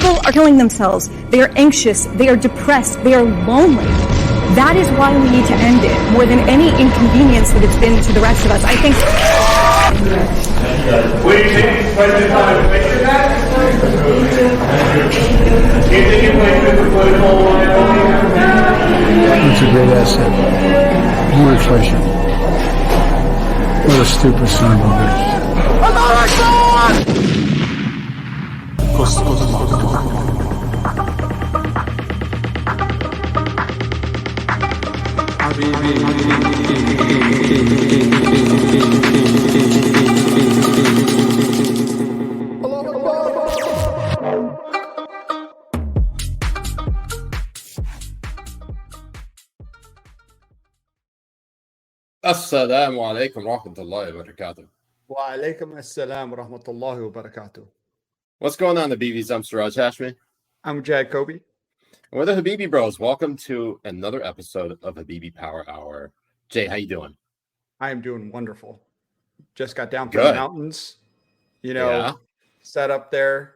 People are killing themselves. They are anxious. They are depressed. They are lonely. That is why we need to end it, more than any inconvenience that it's been to the rest of us. I think... Will you take these questions on a picture back? Do you think you play good political It's a great asset. More inflation. What a stupid son of a bitch. Assalamu alaikum wa rahmatullahi wa barakatuh. Wa alaikum assalam wa rahmatullahi wa barakatuh. What's going on, the BBs? I'm Siraj Hashmi. I'm Mujahed Kobbe. We're the Habibi Bros. Welcome to another episode of Habibi Power Hour. Jay, how you doing? I am doing wonderful. Just got down from the mountains, set up there.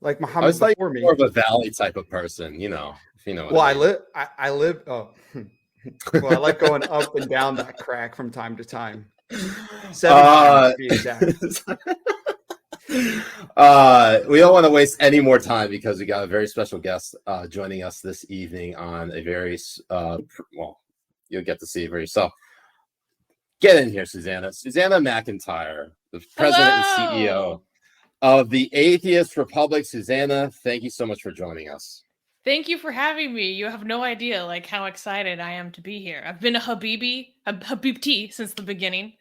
Like Muhammad I was like before me. more of a valley type of person, if you know what Well, I mean. I live, well, I like going up and down that crack from time to time. 7 times to be exact. We don't want to waste any more time because we got a very special guest joining us this evening on a very well, you'll get to see it for yourself. Get in here, Susanna McIntyre, the president and CEO of the Atheist Republic. Susanna, thank you so much for joining us. Thank you for having me. You have no idea how excited I am to be here. I've been a Habibti since the beginning,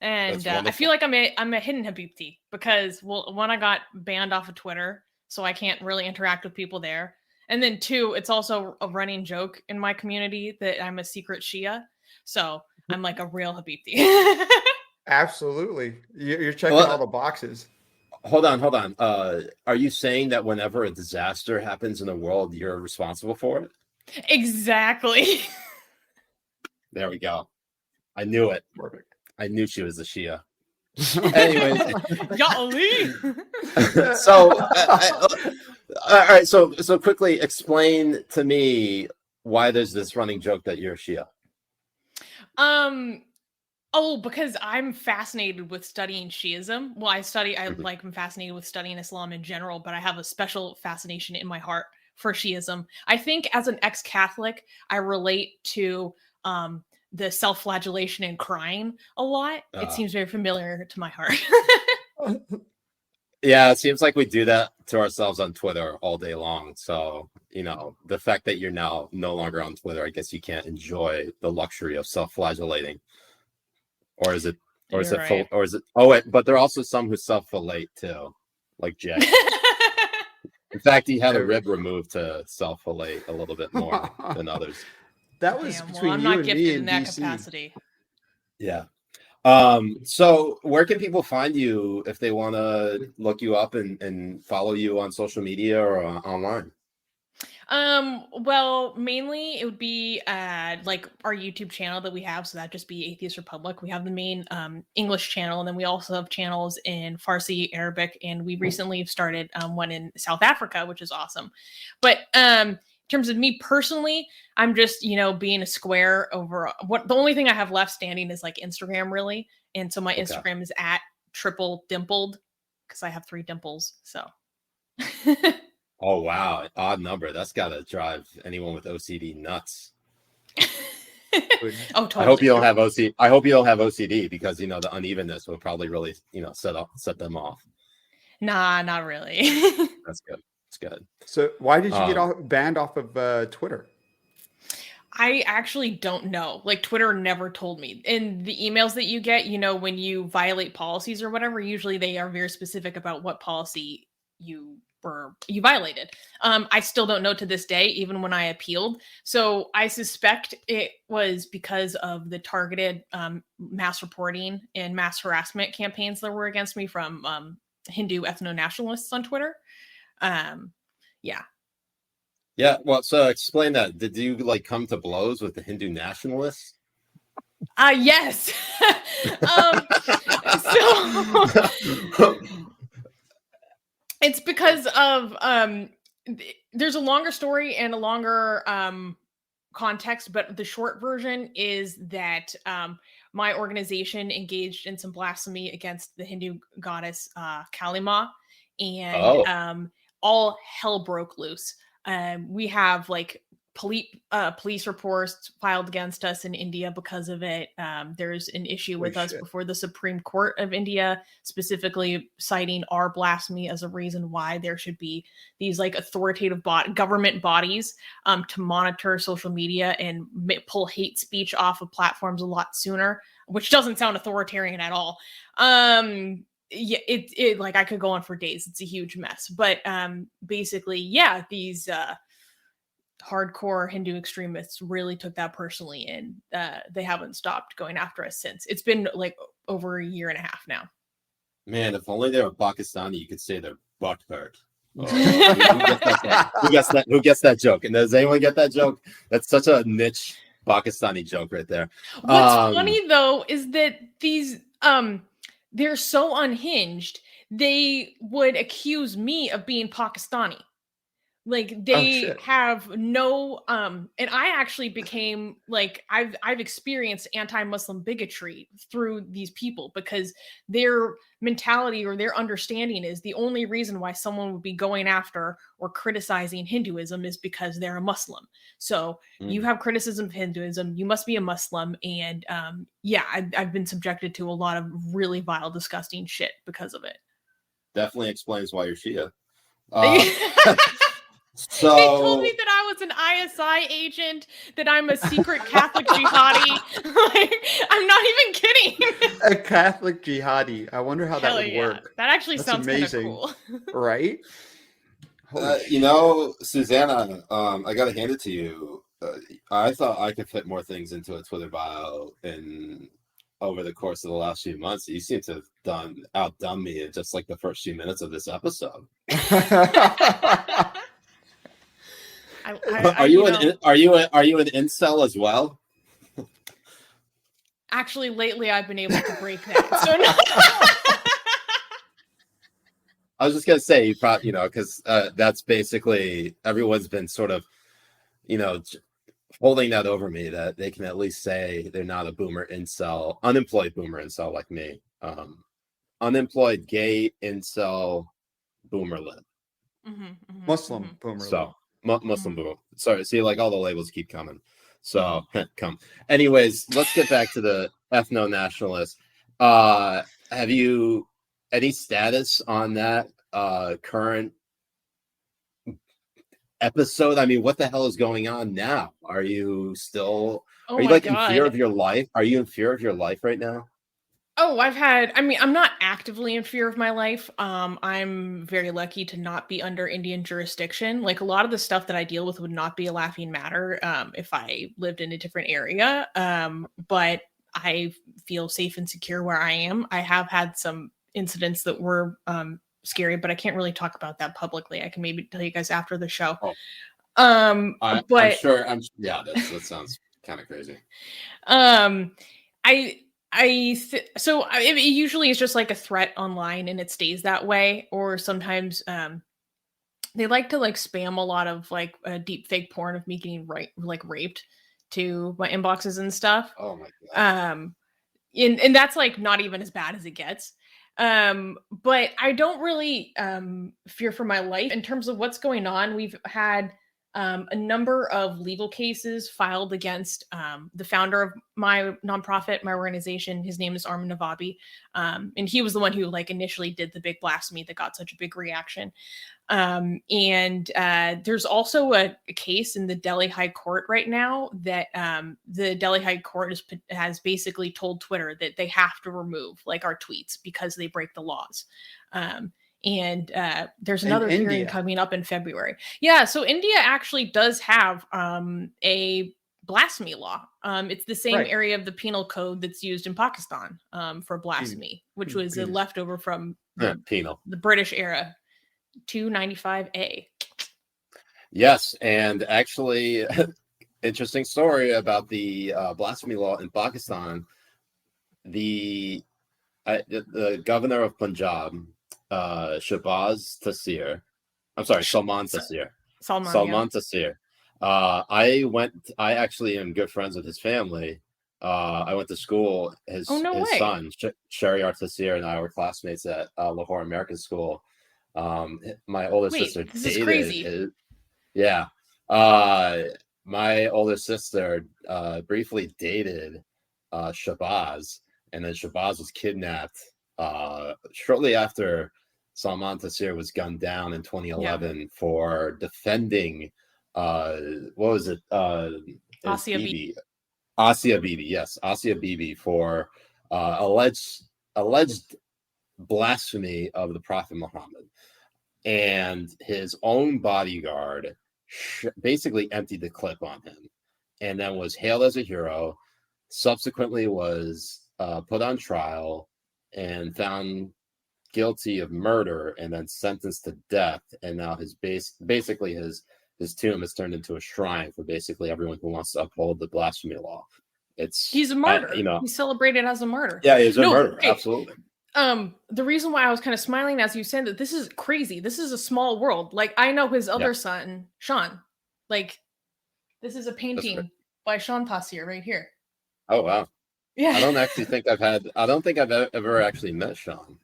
and I feel like I'm a hidden Habibti because, well, one, I got banned off of Twitter, so I can't really interact with people there, and then two, it's also a running joke in my community that I'm a secret Shia, so I'm like a real Habibti. Absolutely, you're checking all the boxes. Hold on. Are you saying that whenever a disaster happens in the world, you're responsible for it? Exactly. There we go. I knew it. Perfect. I knew she was a Shia. Anyways. So, all right. So quickly explain to me why there's this running joke that you're a Shia. Oh, because I'm fascinated with studying Shiism. Well, I'm fascinated with studying Islam in general, but I have a special fascination in my heart for Shiism. I think as an ex-Catholic, I relate to the self-flagellation and crying a lot. It seems very familiar to my heart. Yeah, it seems like we do that to ourselves on Twitter all day long. So, the fact that you're now no longer on Twitter, I guess you can't enjoy the luxury of self-flagellating. Or is it? Oh, wait, but there are also some who self-fillet too, like Jay. In fact, he had a rib removed to self-fillet a little bit more than others. That was between I'm you not and gifted me in that DC. capacity. Yeah. So where can people find you if they want to look you up and follow you on social media or online? Well, mainly it would be like our YouTube channel that we have, so that'd just be Atheist Republic. We have the main English channel, and then we also have channels in Farsi, Arabic, and we recently started one in South Africa, which is awesome. But in terms of me personally, I'm just being a square over the only thing I have left standing is like Instagram, really, and so my Instagram is at triple dimpled because I have 3 dimples. So. Oh, wow. Odd number. That's got to drive anyone with OCD nuts. Oh, totally. I hope you don't have OCD. I hope you don't have OCD because, the unevenness will probably really, set them off. Nah, not really. That's good. It's good. So why did you get banned off of Twitter? I actually don't know. Like, Twitter never told me. In the emails that you get, when you violate policies or whatever, usually they are very specific about what policy you violated. I still don't know to this day, even when I appealed. So I suspect it was because of the targeted mass reporting and mass harassment campaigns that were against me from Hindu ethno-nationalists on Twitter. Yeah. Yeah. Well, so explain that. Did you come to blows with the Hindu nationalists? Yes. It's because of there's a longer story and a longer context, but the short version is that my organization engaged in some blasphemy against the Hindu goddess Kali Ma, and all hell broke loose. We have like police reports filed against us in India because of it. There's an issue with us before the Supreme Court of India, specifically citing our blasphemy as a reason why there should be these like authoritative government bodies to monitor social media and pull hate speech off of platforms a lot sooner, which doesn't sound authoritarian at all. Yeah, it like I could go on for days. It's a huge mess, but basically, yeah, these hardcore Hindu extremists really took that personally, and they haven't stopped going after us since. It's been like over a year and a half now. Man, if only they were Pakistani, you could say they're butt hurt. Oh, who gets that joke? And does anyone get that joke? That's such a niche Pakistani joke right there. What's funny though is that these they're so unhinged. They would accuse me of being Pakistani. Like they have no and I actually became like I've experienced anti-Muslim bigotry through these people because their mentality or their understanding is the only reason why someone would be going after or criticizing Hinduism is because they're a Muslim. So you have criticism of Hinduism, you must be a Muslim, and yeah, I've been subjected to a lot of really vile, disgusting shit because of it. Definitely explains why you're Shia. So they told me that I was an ISI agent, that I'm a secret Catholic jihadi. Like, I'm not even kidding. A Catholic jihadi. I wonder how that would work. That actually sounds amazing. Cool. Right? You know, Susanna, I got to hand it to you. I thought I could fit more things into a Twitter bio over the course of the last few months. You seem to have outdone me in just like the first few minutes of this episode. Are you an incel as well? Actually, lately I've been able to break that. So no. I was just gonna say, because that's basically everyone's been sort of, holding that over me that they can at least say they're not a boomer incel, unemployed boomer incel like me, unemployed gay incel boomerlet, Muslim boomerlet. So. Muslim boomer. Sorry, see, like all the labels keep coming. So come. Anyways, let's get back to the ethno-nationalist. Have you any status on that current episode? I mean, what the hell is going on now? Are you still in fear of your life? Are you in fear of your life right now? Oh, I'm not actively in fear of my life. I'm very lucky to not be under Indian jurisdiction. Like a lot of the stuff that I deal with would not be a laughing matter if I lived in a different area. But I feel safe and secure where I am. I have had some incidents that were scary, but I can't really talk about that publicly. I can maybe tell you guys after the show. I'm sure. That sounds kind of crazy. It usually is just like a threat online and it stays that way, or sometimes they like to like spam a lot of like deep fake porn of me getting raped to my inboxes and stuff. Oh my god. And that's like not even as bad as it gets. But I don't really fear for my life in terms of what's going on. We've had a number of legal cases filed against the founder of my nonprofit, my organization. His name is Armin Navabi. And he was the one who like initially did the big blasphemy that got such a big reaction. And there's also a case in the Delhi High Court right now that the Delhi High Court has basically told Twitter that they have to remove like our tweets because they break the laws. And there's another hearing coming up in February. Yeah, so India actually does have a blasphemy law. It's the same area of the penal code that's used in Pakistan for blasphemy, which was a leftover from the British era, 295A. Yes, and actually, interesting story about the blasphemy law in Pakistan. The governor of Punjab Shabazz Taseer. I'm sorry, Salman Taseer. Salman Taseer. I actually am good friends with his family. I went to school. His son, Shariar Taseer, and I were classmates at Lahore American School. My older sister this dated. Is crazy. My older sister briefly dated Shabazz, and then Shabazz was kidnapped shortly after Salman Taseer was gunned down in 2011 for defending what was it? Asia Bibi. Asia Bibi, yes, Asia Bibi for alleged blasphemy of the Prophet Muhammad, and his own bodyguard basically emptied the clip on him, and then was hailed as a hero. Subsequently, was put on trial and found guilty of murder, and then sentenced to death. And now his tomb is turned into a shrine for basically everyone who wants to uphold the blasphemy law. He's a martyr. He's celebrated as a martyr. Yeah, he's a murderer. Okay. Absolutely. The reason why I was kind of smiling as you said that this is crazy. This is a small world. Like, I know his other son, Sean. Like, this is a painting by Sean Taseer right here. Oh wow. Yeah. I don't think I've ever actually met Sean.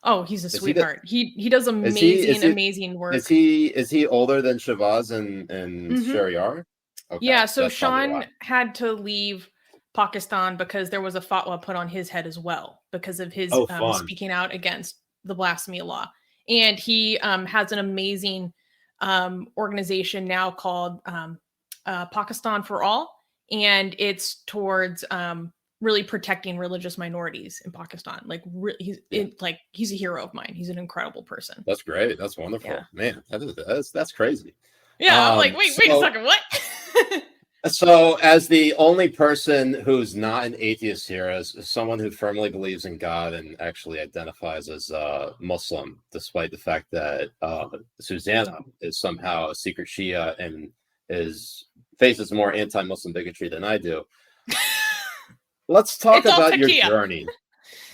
Oh, he's a sweetheart. He does amazing work. Is he older than Shabazz and Shariar? Okay, yeah, so Sean had to leave Pakistan because there was a fatwa put on his head as well because of his speaking out against the blasphemy law. And he has an amazing organization now called Pakistan for All, and it's towards really protecting religious minorities in Pakistan. Like, he's a hero of mine. He's an incredible person. That's great. That's wonderful, man. That's crazy. Yeah, I'm like, wait a second, what? So, as the only person who's not an atheist here, as someone who firmly believes in God and actually identifies as Muslim, despite the fact that Susanna is somehow a secret Shia and faces more anti-Muslim bigotry than I do. Let's talk about your journey.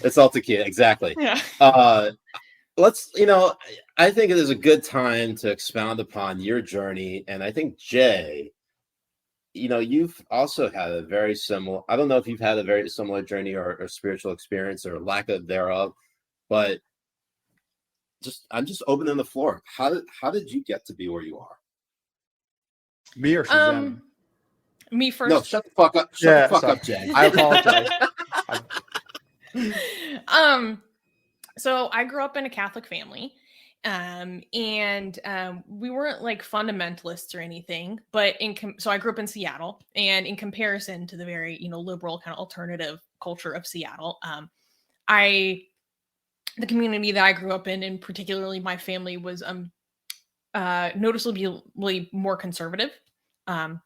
It's all Takia, exactly. Yeah. I think it is a good time to expound upon your journey, and I think Jay, you've also had a very similar, I don't know if you've had a very similar journey or spiritual experience or lack of thereof, but I'm just opening the floor. How did you get to be where you are? Me or Susanna? Me first. No, shut the fuck up. Shut the fuck up, Jay. I apologize. So I grew up in a Catholic family. And we weren't like fundamentalists or anything, but so I grew up in Seattle, and in comparison to the very, liberal kind of alternative culture of Seattle, the community that I grew up in, and particularly my family, was noticeably more conservative. I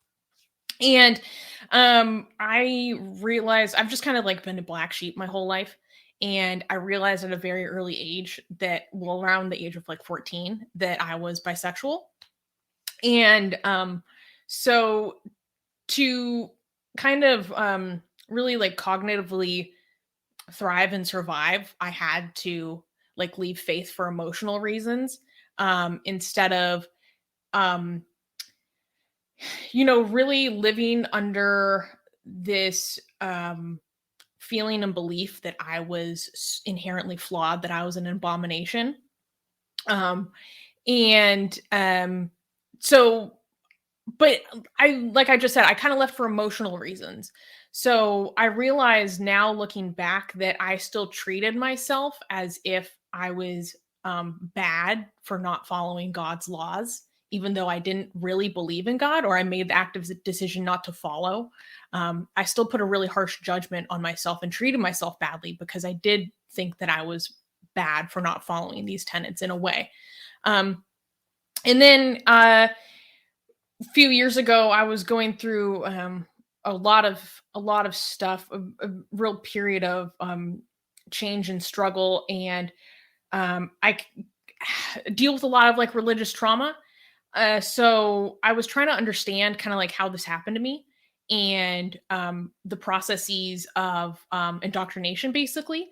realized I've just kind of like been a black sheep my whole life. And I realized at a very early age around the age of like 14, that I was bisexual. And so to kind of really like cognitively thrive and survive, I had to like leave faith for emotional reasons, instead of, really living under this feeling and belief that I was inherently flawed, that I was an abomination. But like I just said, I kind of left for emotional reasons. So I realize now, looking back, that I still treated myself as if I was bad for not following God's laws, even though I didn't really believe in God, or I made the active decision not to follow. I still put a really harsh judgment on myself and treated myself badly because I did think that I was bad for not following these tenets in a way. And then a few years ago, I was going through a lot of stuff, a real period of change and struggle, and I deal with a lot of like religious trauma. So I was trying to understand kind of like how this happened to me, and the processes of indoctrination, basically.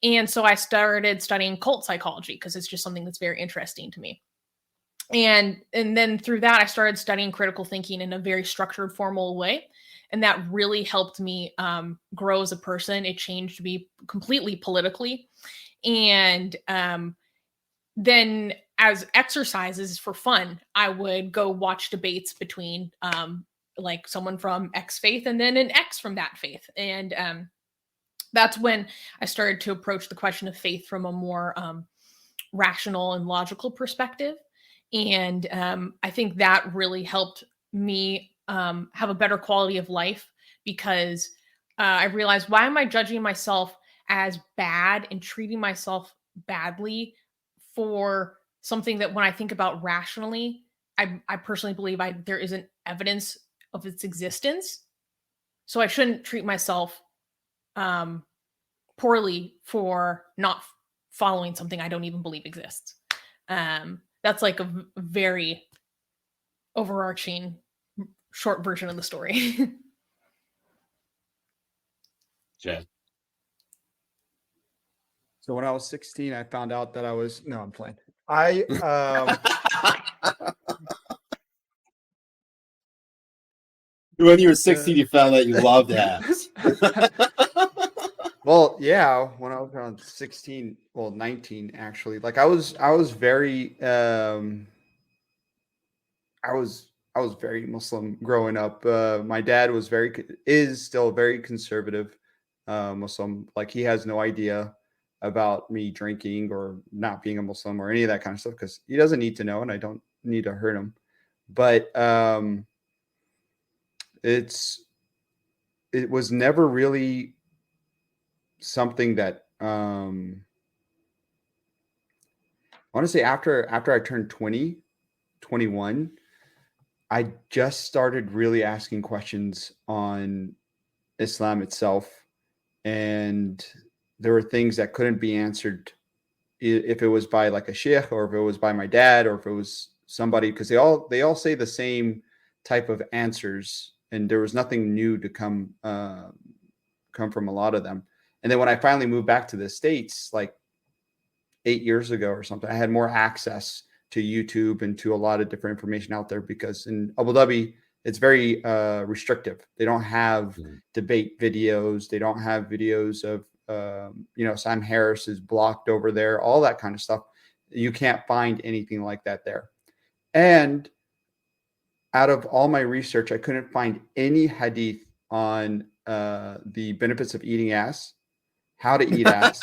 And so I started studying cult psychology because it's just something that's very interesting to me. And then through that, I started studying critical thinking in a very structured, formal way. And that really helped me grow as a person. It changed me completely politically. And then as exercises for fun, I would go watch debates between like someone from X faith and then an X from that faith. And that's when I started to approach the question of faith from a more rational and logical perspective. And I think that really helped me have a better quality of life, because I realized, why am I judging myself as bad and treating myself badly for something that, when I think about rationally, I personally believe there isn't evidence of its existence. So I shouldn't treat myself poorly for not following something I don't even believe exists. That's like a very overarching short version of the story. Jay. So when I was 16, I found out that I'm playing. When you were 16, you found that you loved abs. Well, yeah, when I was around 16, well, 19 actually. Like I was very I was very Muslim growing up. My dad is still very conservative Muslim. Like he has no idea about me drinking or not being a Muslim or any of that kind of stuff, because he doesn't need to know, and I don't need to hurt him. But it was never really something that I want to say after I turned 20, 21, I just started really asking questions on Islam itself. And there were things that couldn't be answered if it was by like a sheikh, or if it was by my dad, or if it was somebody, because they all say the same type of answers, and there was nothing new to come from a lot of them. And then when I finally moved back to the States, like 8 years ago or something, I had more access to YouTube and to a lot of different information out there, because in Abu Dhabi, it's very restrictive. They don't have debate videos. They don't have videos of, Sam Harris is blocked over there, all that kind of stuff. You can't find anything like that there. And out of all my research, I couldn't find any hadith on the benefits of eating ass, how to eat ass,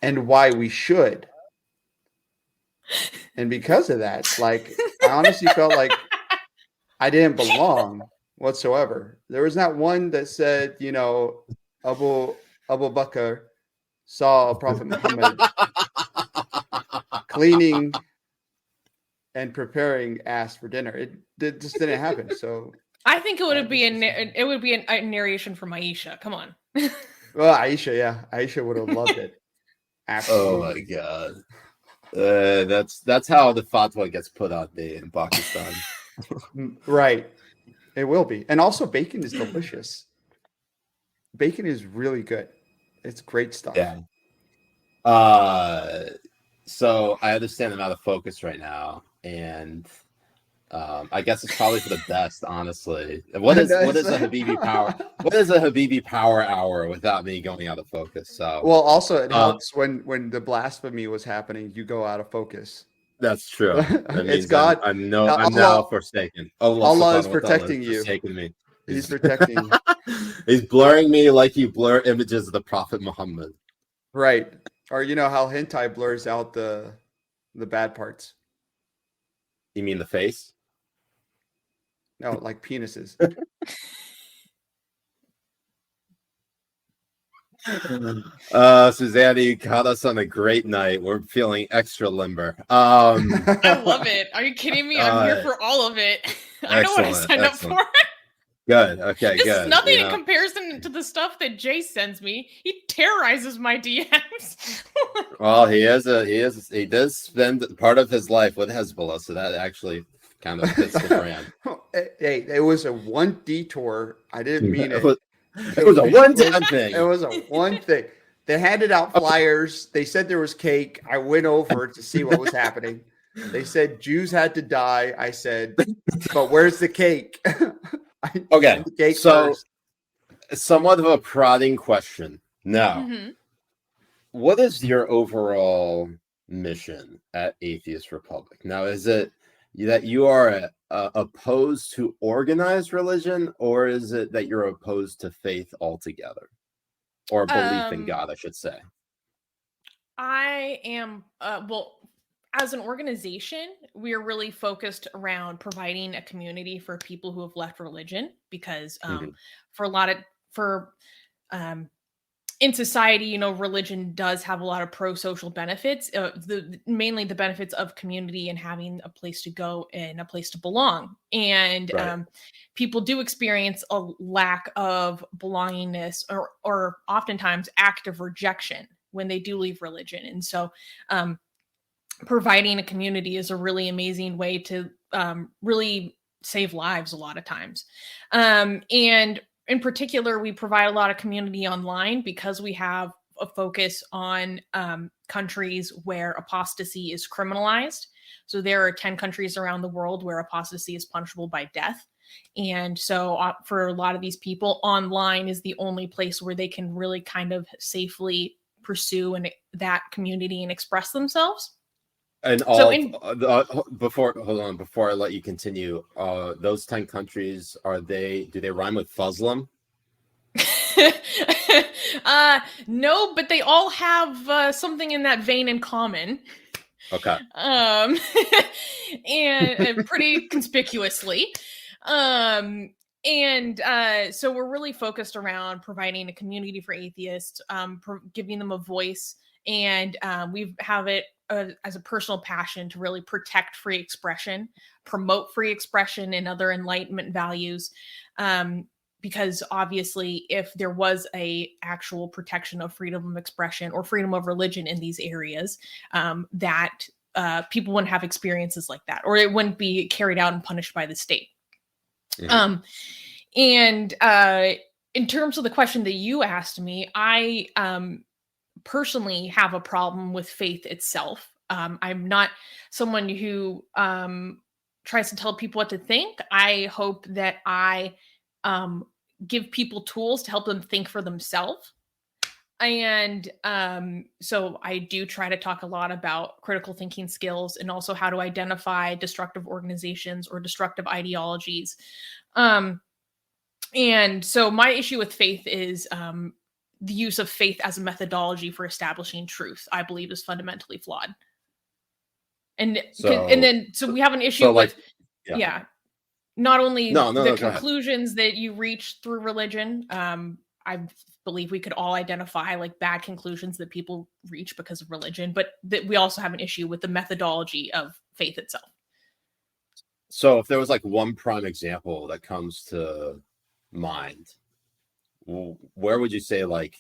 and why we should. And because of that, like, I honestly felt like I didn't belong whatsoever. There was not one that said, Abu Bakr saw Prophet Muhammad cleaning and preparing ass for dinner. It just didn't happen. So I think it would be a narration from Aisha. Come on. Well, Aisha would have loved it. Absolutely. Oh my god. That's how the fatwa gets put out there in Pakistan. Right. It will be. And also bacon is delicious. Bacon is really good. It's great stuff. Yeah. So I understand I'm out of focus right now, and I guess it's probably for the best, honestly. What is a Habibi Power? What is a Habibi Power Hour without me going out of focus? So well, also it helps when the blasphemy was happening, you go out of focus. That's true. That It's God. I'm now forsaken. Allah is protecting you. Forsaken me. He's protecting you. He's blurring me like you blur images of the Prophet Muhammad. Right. Or how hentai blurs out the bad parts. You mean the face? No, like penises. Susanna, you caught us on a great night. We're feeling extra limber. I love it. Are you kidding me? I'm here for all of it. I know what I signed up for. Good. Okay, this good. Is nothing in comparison to the stuff that Jay sends me. He terrorizes my DMs. Well, he does spend part of his life with Hezbollah, so that actually kind of fits the brand. Hey, it was a one detour. I didn't mean it. It was a one-time thing. It was a one thing. They handed out flyers. They said there was cake. I went over to see what was happening. They said Jews had to die. I said, but where's the cake? Okay, the cake so first. somewhat of a prodding question. Now, Mm-hmm. what is your overall mission at Atheist Republic? Now, is it that you are opposed to organized religion, or is it that you're opposed to faith altogether, or belief in God, I should say? I am, well, as an organization, we are really focused around providing a community for people who have left religion, because for a lot of, in society, you know, religion does have a lot of pro-social benefits, mainly the benefits of community and having a place to go and a place to belong. And people do experience a lack of belongingness, or oftentimes active rejection when they do leave religion. And so providing a community is a really amazing way to really save lives a lot of times. And in particular, we provide a lot of community online because we have a focus on countries where apostasy is criminalized. So there are 10 countries around the world where apostasy is punishable by death. And so for a lot of these people, online is the only place where they can really kind of safely pursue that community and express themselves. And before I let you continue, those 10 countries, do they rhyme with Fuslim? No, but they all have something in that vein in common. Okay. And pretty conspicuously. So we're really focused around providing a community for atheists, giving them a voice, and we have it as a personal passion to really protect free expression, promote free expression and other enlightenment values. Because obviously, if there was a actual protection of freedom of expression or freedom of religion in these areas, that people wouldn't have experiences like that, or it wouldn't be carried out and punished by the state. Mm-hmm. In terms of the question that you asked me, I personally have a problem with faith itself. I'm not someone who tries to tell people what to think. I hope that I give people tools to help them think for themselves. And so I do try to talk a lot about critical thinking skills and also how to identify destructive organizations or destructive ideologies. And so my issue with faith is the use of faith as a methodology for establishing truth, I believe, is fundamentally flawed. And so we have an issue with, not only the conclusions that you reach through religion. I believe we could all identify like bad conclusions that people reach because of religion, but that we also have an issue with the methodology of faith itself. So if there was like one prime example that comes to mind, where would you say, like,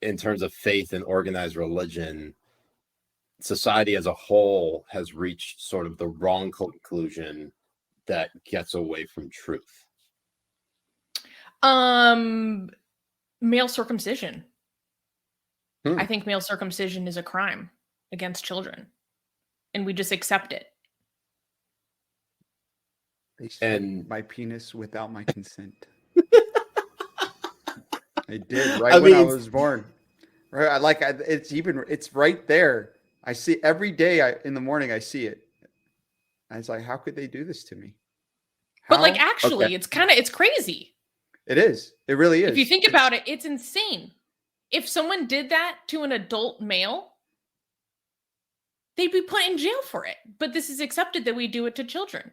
in terms of faith and organized religion, society as a whole has reached sort of the wrong conclusion that gets away from truth? Male circumcision. I think male circumcision is a crime against children, and we just accept it. They shaved my penis without my consent. They did when I was born. Right, it's right there. I see every day. In the morning, I see it. I was like, how could they do this to me? How? But like, actually, it's crazy. It is. It really is. If you think about it, it's insane. If someone did that to an adult male, they'd be put in jail for it. But this is accepted that we do it to children.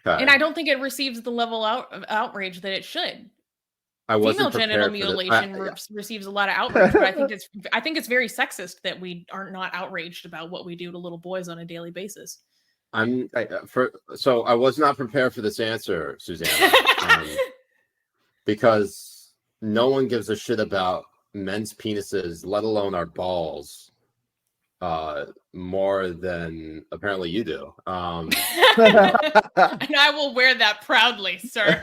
Okay. And I don't think it receives the level of outrage that it should. Female genital mutilation receives a lot of outrage, but I think it's very sexist that we are not outraged about what we do to little boys on a daily basis. So I was not prepared for this answer, Susanna, because no one gives a shit about men's penises, let alone our balls, more than apparently you do. And I will wear that proudly, sir.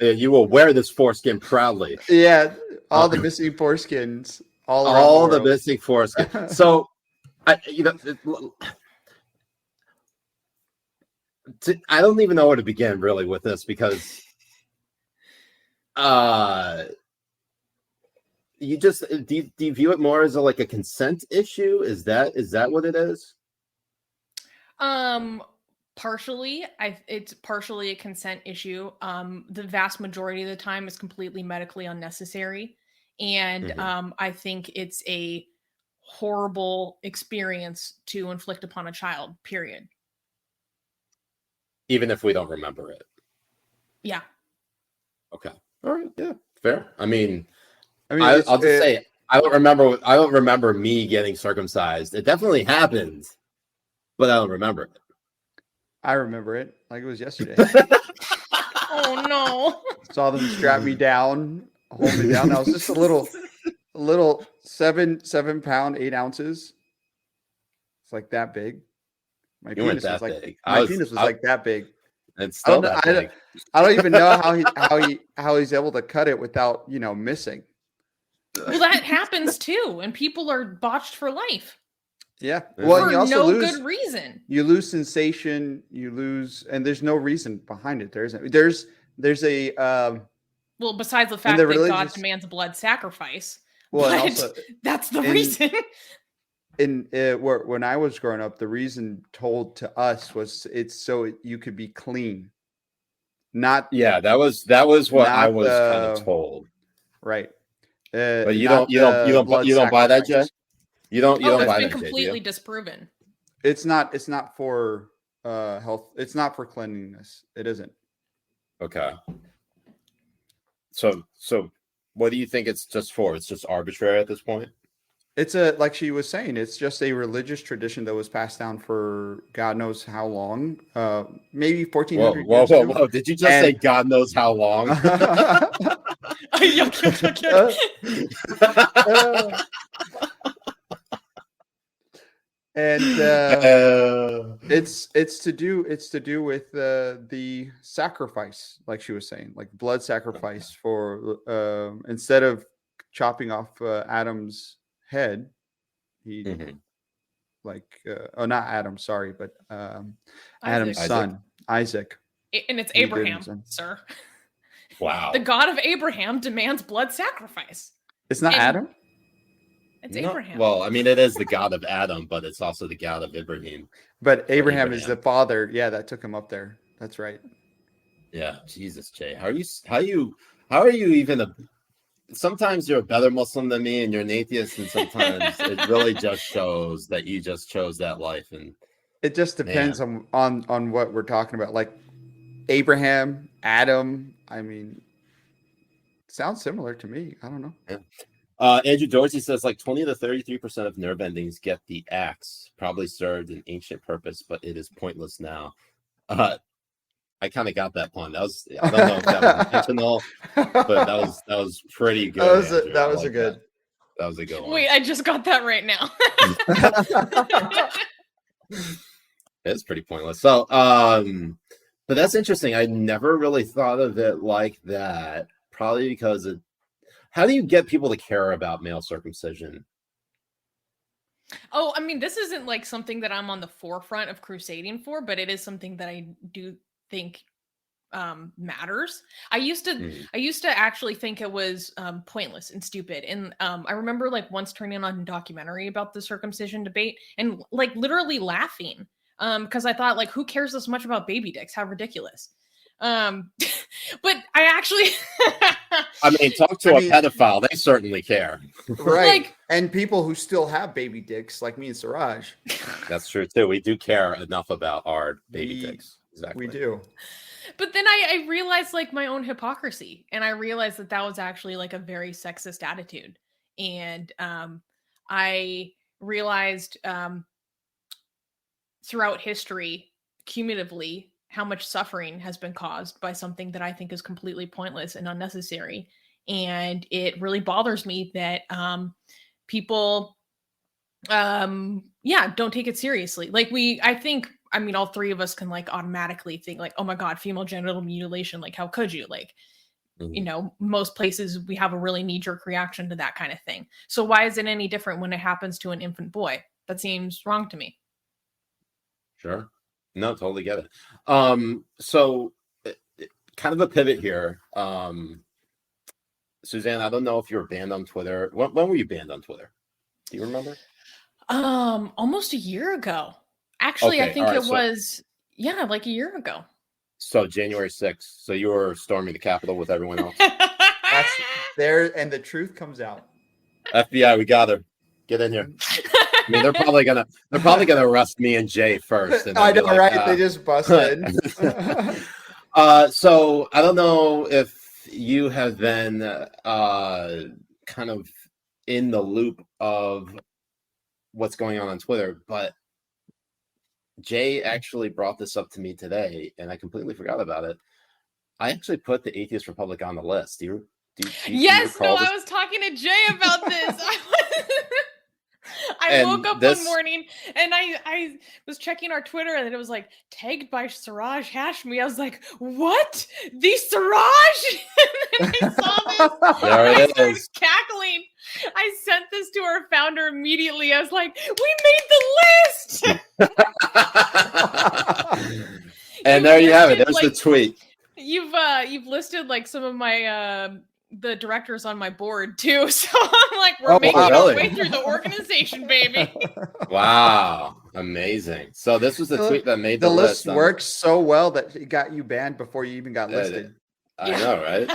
You will wear this foreskin proudly. Yeah. all the missing foreskins, all the missing foreskin. So, I don't even know where to begin really with this because, you just do you view it more as like a consent issue? Is that what it is? Partially, it's partially a consent issue. The vast majority of the time is completely medically unnecessary, and I think it's a horrible experience to inflict upon a child. Period. Even if we don't remember it. Yeah. Okay. All right. Yeah. Fair. I mean, I'll just say I don't remember me getting circumcised. It definitely happened, but I don't remember it. I remember it like it was yesterday. Oh no! Saw them strap me down, hold me down. I was just a little 7 pound 8 ounces. It's like that big. My penis was like that big. It's still that big. I don't even know how he's able to cut it without missing. Well, that happens too, and people are botched for life. Yeah. Well, for you also lose good reason. You lose sensation. You lose, and there's no reason behind it. There isn't. There's a. Well, besides the fact that God demands a blood sacrifice. Well, also, that's the reason. When I was growing up, the reason told to us was it's so you could be clean. Not. Yeah, that was what I was kind of told. Right. But you don't buy that, Jay? You don't buy that. It's been completely disproven. It's not for health. It's not for cleanliness. It isn't. Okay. So what do you think it's just for? It's just arbitrary at this point? It's like she was saying, it's just a religious tradition that was passed down for God knows how long. Maybe 1400 years ago. Whoa. Did you just say God knows how long? And it's to do with the sacrifice, like she was saying, like blood sacrifice for instead of chopping off Adam's head, he not Adam, sorry, but Adam's son, Isaac. And it's Abraham, sir. Wow. The God of Abraham demands blood sacrifice. It's not Adam? It's Abraham. Well, I mean, it is the God of Adam, but it's also the God of Ibrahim. But Abraham is the father. Yeah, that took him up there. That's right. Yeah, Jesus, Jay. How are you even sometimes you're a better Muslim than me and you're an atheist, and sometimes it really just shows that you just chose that life. And it just depends on what we're talking about. Like Abraham, Adam, I mean, sounds similar to me. I don't know. Yeah. Andrew Dorsey says like 20 to 33% of nerve endings get the axe. Probably served an ancient purpose, but it is pointless now. I kind of got that pun. I don't know if that was intentional, but that was pretty good. That was a good one. Wait, I just got that right now. It's pretty pointless. So, but that's interesting. I never really thought of it like that. Probably because how do you get people to care about male circumcision? Oh, I mean, this isn't like something that I'm on the forefront of crusading for, but it is something that I do think matters. I used to actually think it was pointless and stupid. And I remember like once turning on a documentary about the circumcision debate and like literally laughing because I thought like, who cares this much about baby dicks? How ridiculous. But I actually I mean, talk to a pedophile, they certainly care. Right. Like, and people who still have baby dicks like me and Siraj. That's true too. We do care enough about our baby dicks. Exactly. We do. But then I realized like my own hypocrisy, and I realized that was actually like a very sexist attitude. And I realized throughout history, cumulatively, how much suffering has been caused by something that I think is completely pointless and unnecessary. And it really bothers me that people, don't take it seriously. Like all three of us can like automatically think like, oh my God, female genital mutilation. Like, how could you? Like, you know, most places we have a really knee-jerk reaction to that kind of thing. So why is it any different when it happens to an infant boy? That seems wrong to me. Sure. No, totally get it. So kind of a pivot here. Suzanne, I don't know if you were banned on Twitter. When were you banned on Twitter? Do you remember? Almost a year ago. Actually, Okay, I think all right, it was, yeah, like a year ago. So January 6th. So you were storming the Capitol with everyone else. That's there, and the truth comes out. FBI, we got her. Get in here. I mean, they're probably gonna arrest me and Jay first. And I then know, be like, right? They just bust in. So I don't know if you have been kind of in the loop of what's going on Twitter, but Jay actually brought this up to me today, and I completely forgot about it. I actually put the Atheist Republic on the list. Do you Yes, recall no, this? I was talking to Jay about this. I woke up one morning and I was checking our Twitter and it was like tagged by Siraj Hashmi. I was like, what? The Siraj? And then I saw this. There I it started is. cackling. I sent this to our founder immediately. I was like, we made the list. And there you have it. There's the tweet. You've listed like some of my the directors on my board too, so I'm like, we're making our way through the organization, baby. Wow, amazing! So this was the tweet that made the list. Works so well that it got you banned before you even got listed. I know, right?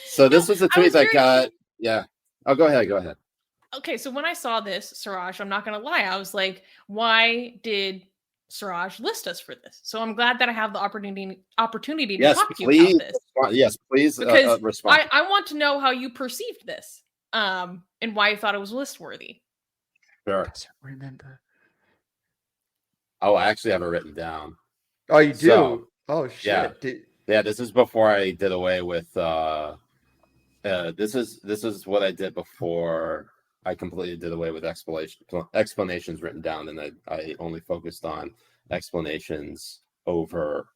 So this was the tweet that got. Yeah. Oh, go ahead. Okay, so when I saw this, Siraj, I'm not gonna lie, I was like, why did Siraj list us for this? So I'm glad that I have the opportunity to talk to you about this. Yes, please respond. I want to know how you perceived this, and why you thought it was list worthy. Sure. I remember. Oh, I actually have it written down. Oh, you do? So, oh shit. Yeah. This is before I did away with. This is what I did before I completely did away with explanations written down, and I only focused on explanations over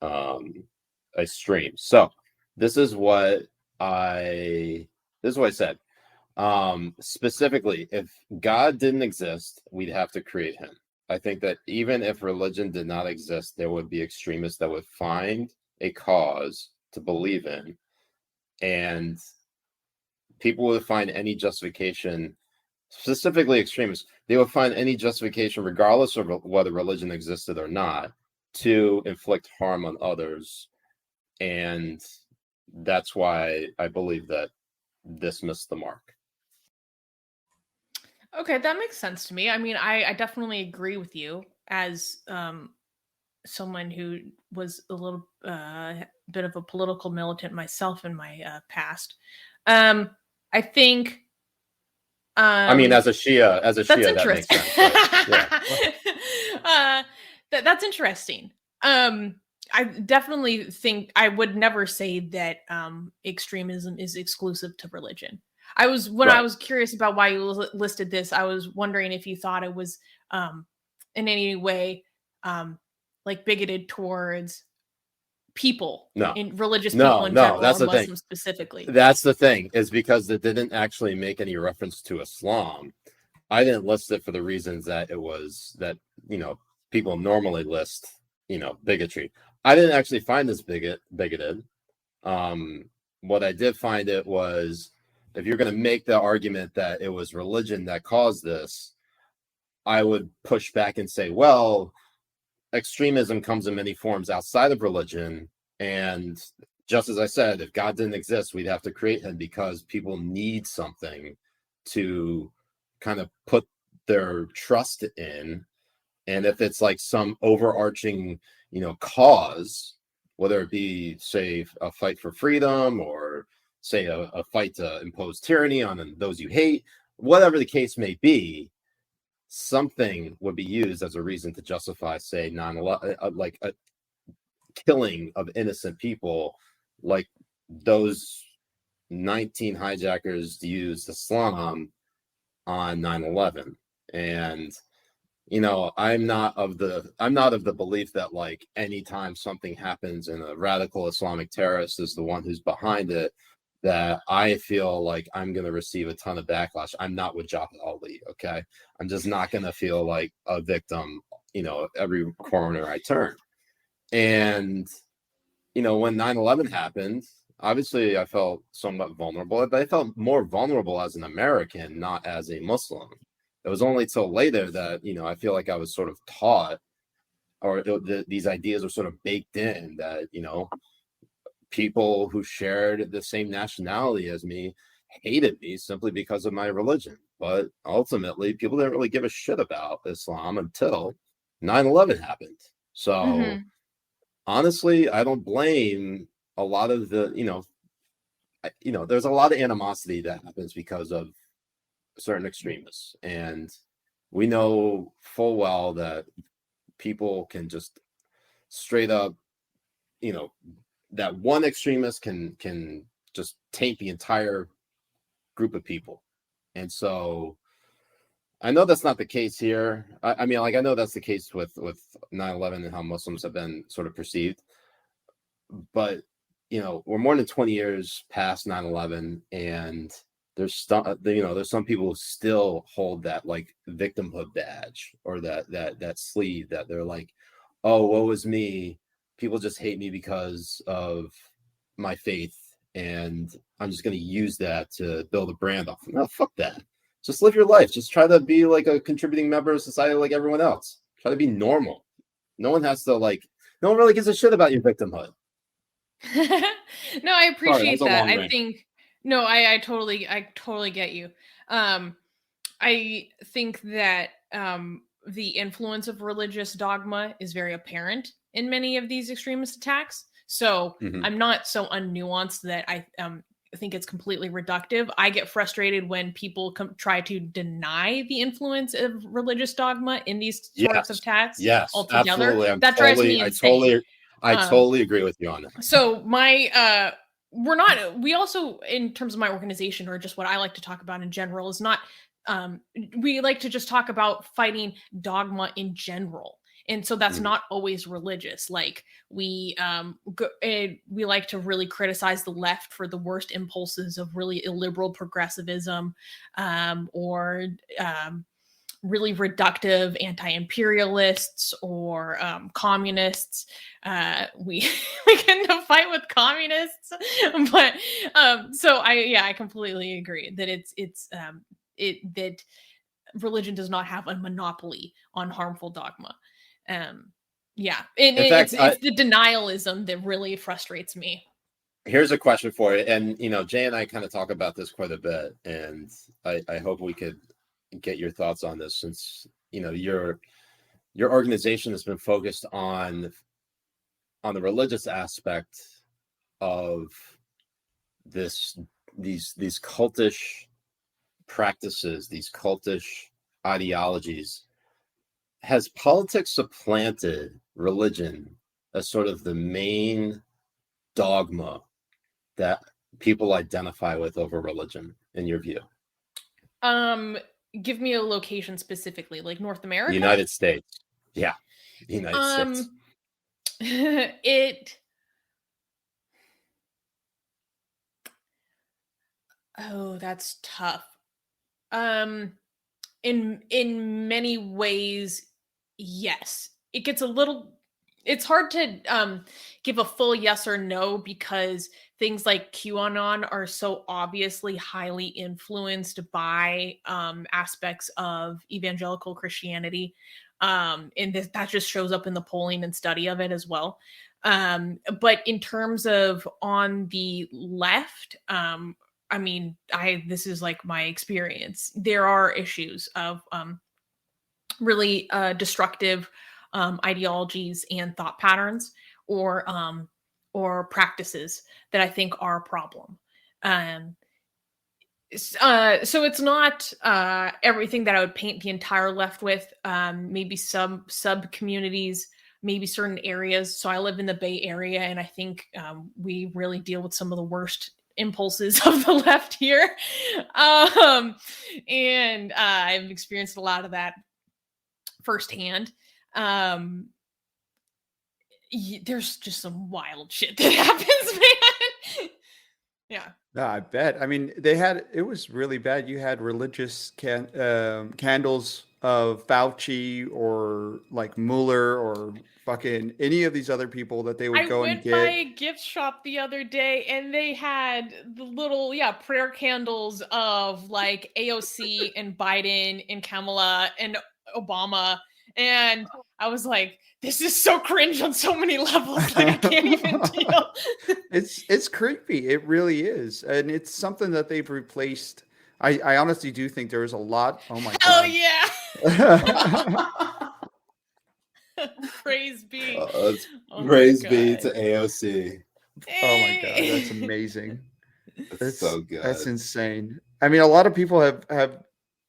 a stream. So this is what I said. Specifically, if God didn't exist, we'd have to create him. I think that even if religion did not exist, there would be extremists that would find a cause to believe in, and people would find any justification, specifically extremists, they would find any justification, regardless of whether religion existed or not, to inflict harm on others. And that's why I believe that this missed the mark. Okay, that makes sense to me. I mean, I definitely agree with you as someone who was a little bit of a political militant myself in my past. I think. I mean, as a Shia, that's that makes sense. Yeah. That's interesting. I definitely think I would never say that extremism is exclusive to religion. I was curious about why you listed this. I was wondering if you thought it was in any way like bigoted towards people, in religious people in general, that's or the Muslims thing. Specifically. That's the thing, is because it didn't actually make any reference to Islam. I didn't list it for the reasons that it was that, people normally list, bigotry. I didn't actually find this bigoted. What I did find it was, if you're going to make the argument that it was religion that caused this, I would push back and say, well, extremism comes in many forms outside of religion. And just as I said, if God didn't exist, we'd have to create him, because people need something to kind of put their trust in. And if it's like some overarching, cause, whether it be, say, a fight for freedom, or say a fight to impose tyranny on those you hate, whatever the case may be, something would be used as a reason to justify, say, 9/11, like a killing of innocent people, like those 19 hijackers used Islam on 9/11. And I'm not of the belief that like anytime something happens and a radical Islamic terrorist is the one who's behind it, that I feel like I'm going to receive a ton of backlash. I'm not with Jafar Ali. Okay. I'm just not going to feel like a victim, every corner I turn. And, when 9/11 happened, obviously I felt somewhat vulnerable, but I felt more vulnerable as an American, not as a Muslim. It was only till later that, I feel like I was sort of taught, or these ideas were sort of baked in that, people who shared the same nationality as me hated me simply because of my religion. But ultimately, people didn't really give a shit about Islam until 9/11 happened. So honestly, I don't blame a lot of the, there's a lot of animosity that happens because of certain extremists. And we know full well that people can just straight up, that one extremist can just taint the entire group of people. And so I know that's not the case here. I mean, like, I know that's the case with 9/11 and how Muslims have been sort of perceived. But, we're more than 20 years past 9/11, and there's some people who still hold that like victimhood badge or that sleeve that they're like, oh, woe is me. People just hate me because of my faith, and I'm just going to use that to build a brand off. No, fuck that. Just live your life. Just try to be like a contributing member of society like everyone else. Try to be normal. No one really gives a shit about your victimhood. No, I appreciate that. I rant. think no, I totally get you. I think that the influence of religious dogma is very apparent in many of these extremist attacks. So I'm not so unnuanced that I think it's completely reductive. I get frustrated when people try to deny the influence of religious dogma in these sorts of attacks altogether. Absolutely. That drives me insane. I totally agree with you on that. So we also, in terms of my organization, or just what I like to talk about in general, is not, we like to just talk about fighting dogma in general. And so that's not always religious. Like we like to really criticize the left for the worst impulses of really illiberal progressivism, or really reductive anti-imperialists or communists. We can fight with communists, but so I completely agree that that religion does not have a monopoly on harmful dogma. It's the denialism that really frustrates me. Here's a question for you, and Jay and I kind of talk about this quite a bit, and I hope we could get your thoughts on this, since your organization has been focused on the religious aspect of these cultish practices, these cultish ideologies. Has politics supplanted religion as sort of the main dogma that people identify with over religion, in your view? Give me a location specifically, like North America? United States. Yeah. United States. That's tough. In many ways, yes. It's hard to give a full yes or no, because things like QAnon are so obviously highly influenced by aspects of evangelical Christianity. And that just shows up in the polling and study of it as well. But in terms of on the left, this is like my experience. There are issues of really destructive ideologies and thought patterns, or practices that I think are a problem. So it's not everything that I would paint the entire left with. Maybe some sub communities, maybe certain areas. So I live in the Bay Area, and I think we really deal with some of the worst impulses of the left here. And I've experienced a lot of that. firsthand. There's just some wild shit that happens, man. Yeah. No, I bet. I mean, it was really bad. You had religious candles of Fauci or like Mueller or fucking any of these other people that they would go and get. I went by a gift shop the other day and they had the little, prayer candles of like AOC and Biden and Kamala and Obama. And I was like, this is so cringe on so many levels. Like I can't even deal. It's creepy. It really is. And it's something that they've replaced. I honestly do think there is a lot. Oh my God. Oh yeah. Praise be. Praise be to AOC. Oh my God. That's amazing. That's so good. That's insane. I mean, a lot of people have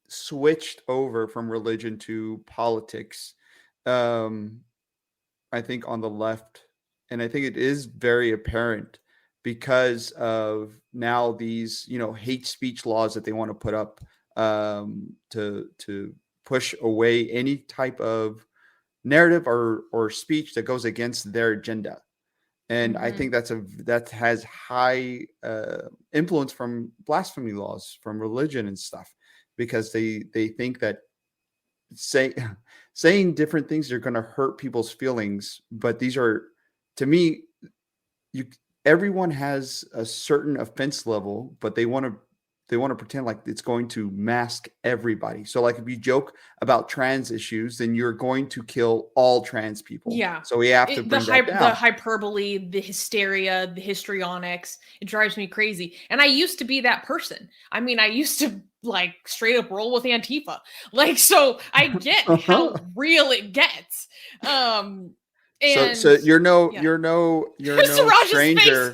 switched over from religion to politics. I think on the left, and I think it is very apparent because of now these, hate speech laws that they want to put up to push away any type of narrative or speech that goes against their agenda. And I think that has high influence from blasphemy laws, from religion and stuff, because they think that saying different things are going to hurt people's feelings. But these are, to me, everyone has a certain offense level, but they want to pretend like it's going to mask everybody. So like if you joke about trans issues, then you're going to kill all trans people. Yeah. So we have to bring that down. The hyperbole, the hysteria, the histrionics, it drives me crazy. And I used to be that person. I mean, I used to like straight up roll with Antifa. Like, so I get how real it gets. And so you're no Siraj's stranger.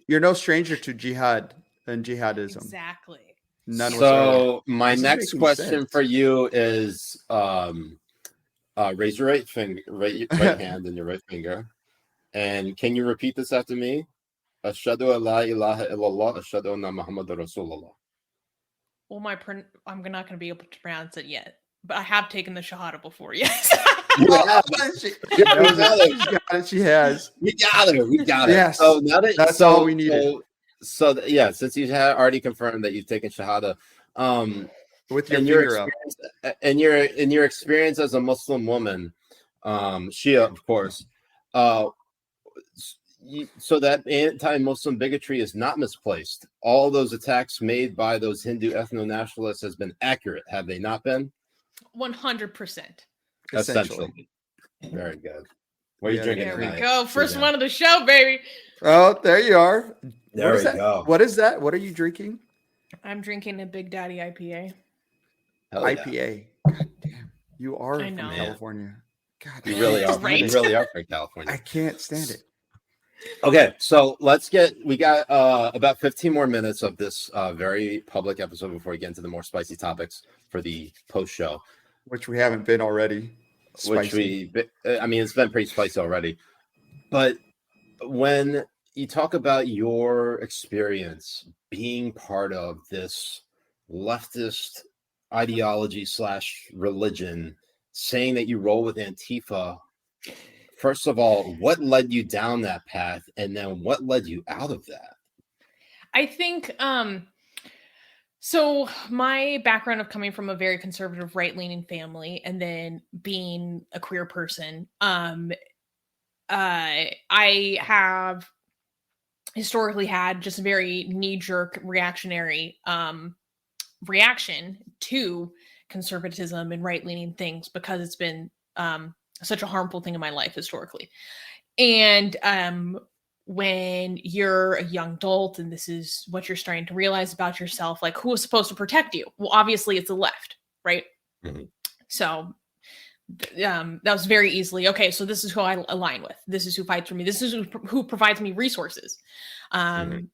You're no stranger to jihad and jihadism. Exactly. None So whatsoever. my This is next making question sense. for you is raise your right finger, right hand and your right finger. And can you repeat this after me? Ashhadu an la ilaha illallah, ashhadu anna Muhammadur Rasulullah. Well, I'm not going to be able to pronounce it yet, but I have taken the Shahada before. Yes. She has. We got it. Yes. So now That's all we needed. So since you have already confirmed that you've taken Shahada, With your in finger up. in your experience as a Muslim woman, Shia, of course, so that anti-Muslim bigotry is not misplaced. All those attacks made by those Hindu ethno-nationalists has been accurate, have they not been? 100%. Essentially. Very good. What are you drinking There tonight? we go. First Suzanne? one of the show, baby. Oh, there you are. There we go. What is that? What are you drinking? I'm drinking a Big Daddy IPA. Hell yeah. IPA. God damn. You are I from know. California. God, You really are. Right. You really are from California. I can't stand it. Okay, so we got about 15 more minutes of this very public episode before we get into the more spicy topics for the post show. Which we haven't been already. Spicy. It's been pretty spicy already. But when you talk about your experience being part of this leftist ideology / religion, saying that you roll with Antifa, first of all, what led you down that path? And then what led you out of that? I think, so my background of coming from a very conservative right-leaning family and then being a queer person, I have historically had just a very knee-jerk reactionary reaction to conservatism and right-leaning things because it's been such a harmful thing in my life historically. And when you're a young adult and this is what you're starting to realize about yourself, like who is supposed to protect you? Well, obviously it's the left, right? Mm-hmm. So that was very easily, okay, so this is who I align with. This is who fights for me. This is who provides me resources. Tells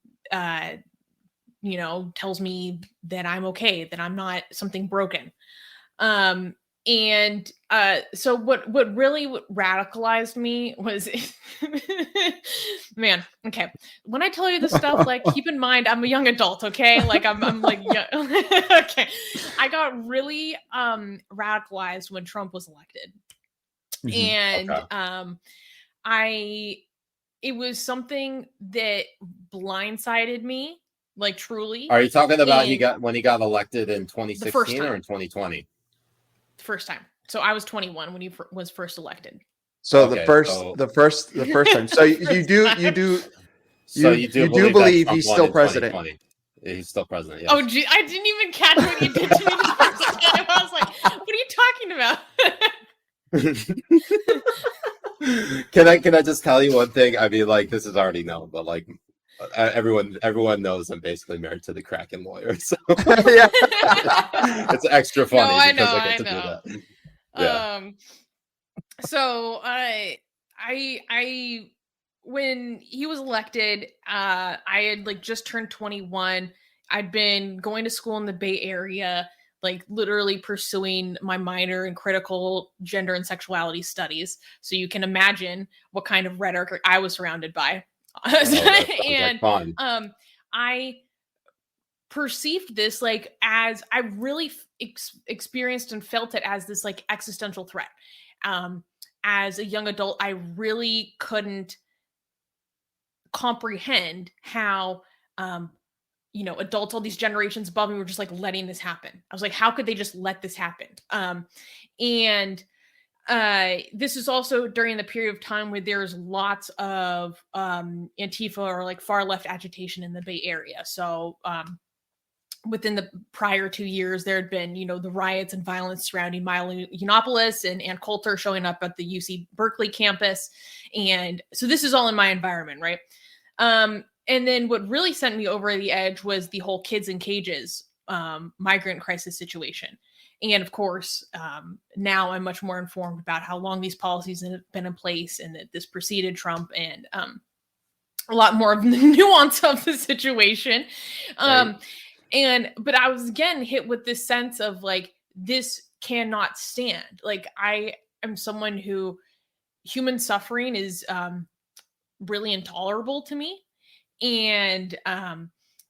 me that I'm okay, that I'm not something broken. And And so what really radicalized me was, man, okay. When I tell you this stuff, like, keep in mind, I'm a young adult, okay? Like, I'm like, yeah, okay. I got really radicalized when Trump was elected. And it was something that blindsided me, like, truly. Are you talking about when he got elected in 2016 or in 2020? The first time. So I was 21 when he was first elected. So Okay, the first time. So you do believe he's still president. He's still president. Yes. Oh, gee, I didn't even catch what you did to me the first time. I was like, what are you talking about? Can I just tell you one thing? I mean, like, this is already known, but like, everyone knows I'm basically married to the Kraken lawyer, so Yeah. it's extra funny I because know, I get to do that. Yeah. So I when he was elected, I had like just turned 21. I'd been going to school in the Bay Area, like literally pursuing my minor in critical gender and sexuality studies. So you can imagine what kind of rhetoric I was surrounded by. And fun. I perceived this like as I really experienced and felt it as this like existential threat. As a young adult, I really couldn't comprehend how adults, all these generations above me, were just like letting this happen. I was like, how could they just let this happen? And this is also during the period of time where there's lots of Antifa or like far left agitation in the Bay Area. So within the prior 2 years, there had been, the riots and violence surrounding Milo Yiannopoulos and Ann Coulter showing up at the UC Berkeley campus. And so this is all in my environment, right? And then what really sent me over the edge was the whole kids in cages migrant crisis situation. And of course, now I'm much more informed about how long these policies have been in place and that this preceded Trump, and a lot more of the nuance of the situation. Right. But I was again hit with this sense of like, this cannot stand. Like, I am someone who human suffering is really intolerable to me. And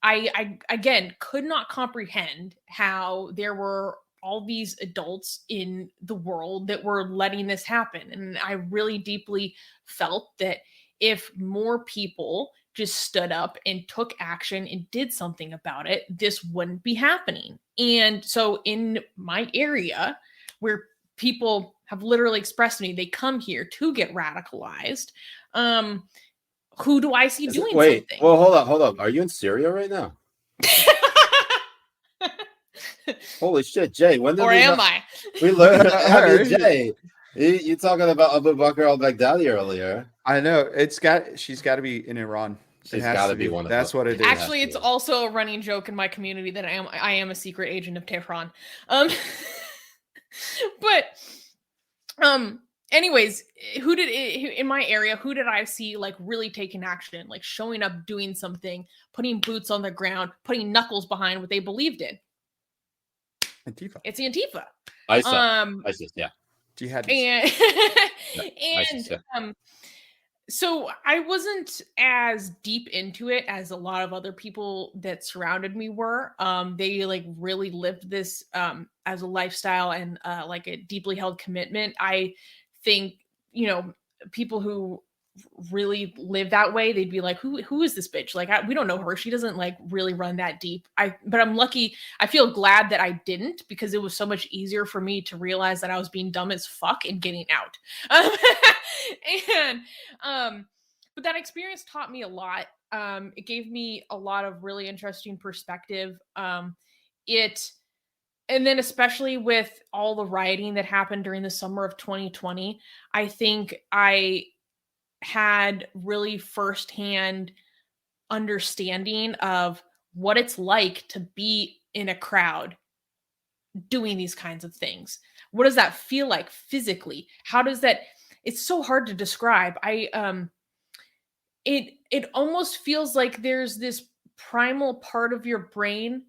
I again could not comprehend how there were all these adults in the world that were letting this happen. And I really deeply felt that if more people just stood up and took action and did something about it, this wouldn't be happening. And so in my area, where people have literally expressed to me, they come here to get radicalized. Who do I see doing something? Well, hold up. Are you in Syria right now? Holy shit, Jay! When did I? We learned. I mean, Jay, you talking about Abu Bakr al-Baghdadi earlier? I know she's got to be in Iran. She's got to be one of them. That's what it is. Actually, it's also a running joke in my community that I am a secret agent of Tehran. Anyways, in my area, who did I see like really taking action, like showing up, doing something, putting boots on the ground, putting knuckles behind what they believed in? Antifa. It's Antifa. ISIS, yeah. Jihadis. ISIS, yeah. So I wasn't as deep into it as a lot of other people that surrounded me were. They like really lived this as a lifestyle and like a deeply held commitment. I think, people who really live that way, they'd be like, who is this bitch? Like, we don't know her. She doesn't like really run that deep. But I'm lucky. I feel glad that I didn't, because it was so much easier for me to realize that I was being dumb as fuck and getting out. But that experience taught me a lot. It gave me a lot of really interesting perspective. And then especially with all the rioting that happened during the summer of 2020, I think I had really firsthand understanding of what it's like to be in a crowd doing these kinds of things. What does that feel like physically? How does that, it's so hard to describe. It almost feels like there's this primal part of your brain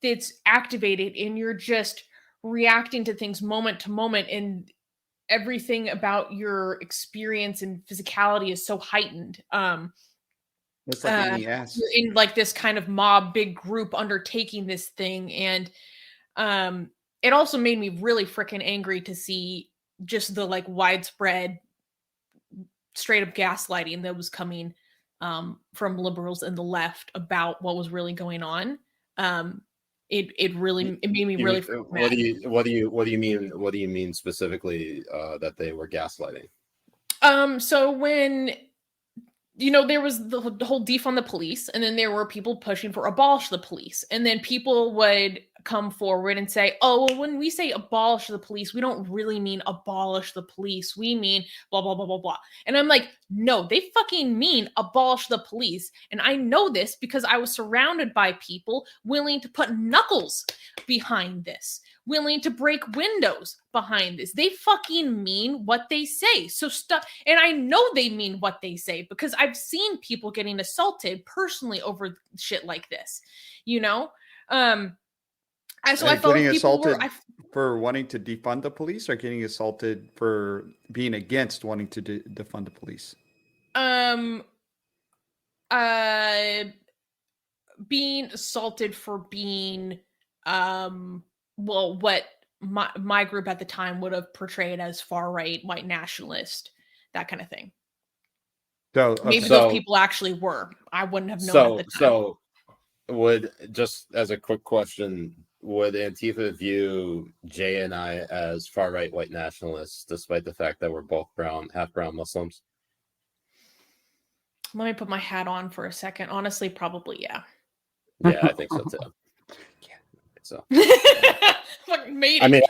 that's activated and you're just reacting to things moment to moment, and everything about your experience and physicality is so heightened. It's like any ass. You're in like this kind of mob, big group undertaking this thing. And it also made me really freaking angry to see just the like widespread straight up gaslighting that was coming from liberals and the left about what was really going on. It made me really what do you mean specifically that they were gaslighting? So when there was the whole defund the police, and then there were people pushing for abolish the police, and then people would come forward and say, oh, well, when we say abolish the police, we don't really mean abolish the police, we mean blah blah blah blah blah. And I'm like, no, they fucking mean abolish the police. And I know this because I was surrounded by people willing to put knuckles behind this, willing to break windows behind this. They fucking mean what they say. So and I know they mean what they say because I've seen people getting assaulted personally over shit like this, So I felt getting like people assaulted for wanting to defund the police, or getting assaulted for being against wanting to defund the police? Being assaulted for being what my group at the time would have portrayed as far right, white nationalist, that kind of thing. So maybe those people actually were. I wouldn't have known at the time. So would, just as a quick question, would Antifa view Jay and I as far right white nationalists, despite the fact that we're both half brown Muslims? Let me put my hat on for a second. Honestly, probably, yeah. Yeah, I think so too. So, maybe. I mean,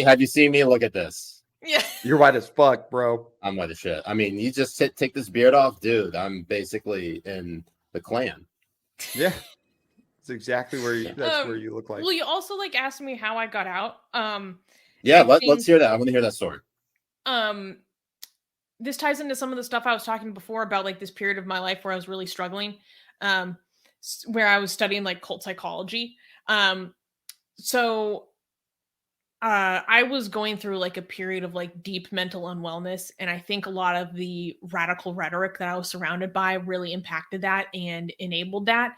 have you seen me? Look at this. Yeah, you're white as fuck, bro. I'm white as shit. I mean, you just take this beard off, dude. I'm basically in the Klan. Yeah. It's exactly where where you look like. Well, you also asked me how I got out. Yeah, let's hear that. I want to hear that story. This ties into some of the stuff I was talking before about this period of my life where I was really struggling, where I was studying cult psychology. So I was going through a period of deep mental unwellness, and I think a lot of the radical rhetoric that I was surrounded by really impacted that and enabled that.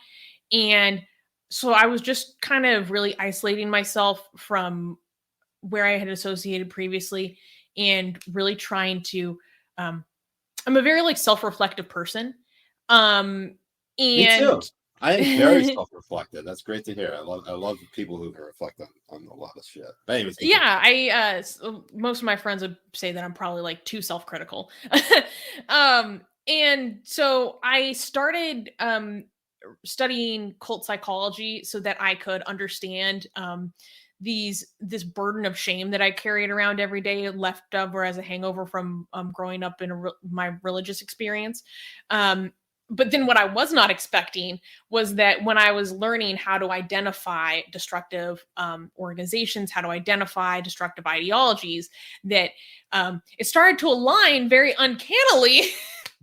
And so I was just kind of really isolating myself from where I had associated previously, and really trying to, I'm a very self-reflective person. And me too. I am very self-reflective. That's great to hear. I love people who can reflect on a lot of shit. But anyways, yeah, most of my friends would say that I'm probably too self-critical. And so I started studying cult psychology so that I could understand this burden of shame that I carried around every day, left over as a hangover from growing up in my religious experience. But then what I was not expecting was that when I was learning how to identify destructive organizations, how to identify destructive ideologies, that it started to align very uncannily